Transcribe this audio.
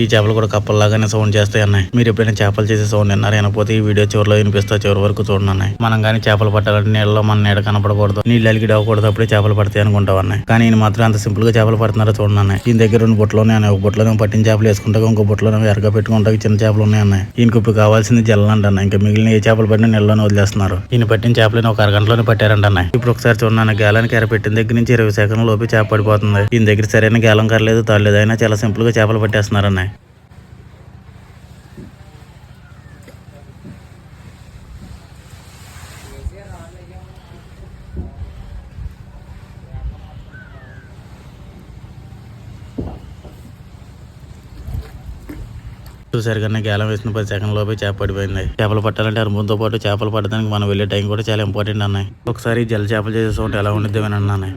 ఈ చేపలు కూడా కప్పల్లాగానే సౌండ్ చేస్తాయి అన్నాయి. మీరు ఎప్పుడైనా చేపలు చేసే సౌండ్ విన్నారు? వినకపోతే ఈ వీడియో చివరిలో వినిపిస్తా, చివరి వరకు చూడండి అన్నాయి. మనం కానీ చేపలు పట్టాలంటే నీళ్ళలో మన నీడ కనపడకూడదు, నీళ్ళు అలిగిడి అవ్వకూడదు, అప్పుడే చేపలు పడతాయి అనుకుంటాం అన్నాయి. కానీ ఈయన మాత్రం అంత సింపుల్ గా చేపలు పడుతున్నారో చూడండి అన్నాయి. ఈయన దగ్గర 2 బుట్టలోనే అన్నాయి. ఒక బుట్టలో పట్టిన చేపలు వేసుకుంటా, ఇంకో బుట్టలో ఎరగా పెట్టుకుంటా చిన్న చేపలు ఉన్నాయి అన్నాయి. ఈయనకు ఇప్పుడు కావాల్సింది జల్లంట అన్న. ఇంకా మిగిలిన ఏ చేపలు పట్టినా నీళ్ళలోనే వదిలేస్తున్నారు. ఈయన పట్టిన చేపలను ఒక అరగంటలోనే పట్టారంట అన్నాయి. ఇప్పుడు ఒకసారి చూడన్నా, గేలానికి ఎర పెట్టిన దగ్గర నుంచి 20 సెకండ్ల లోపు చేప పడిపోతుంది. ఈయన దగ్గర సరైన గేలం కరలేదు, తాడలేదు, అయినా చాలా సింపుల్ గా చేపలు పట్టేస్తున్నారు అన్నాయి. చూసారు కన్నా, గేలం వేసిన 10 సెకండ్ల లోపే చేప పడిపోయింది. చేపలు పట్టాలంటే అనుభవంతో పాటు చేపలు పట్టడానికి మనం వెళ్ళే టైం కూడా చాలా ఇంపార్టెంట్ అన్నాయి. ఒకసారి జల చేపలు చేసే సౌండ్ ఎలా ఉండిద్ది అని అన్నాయి.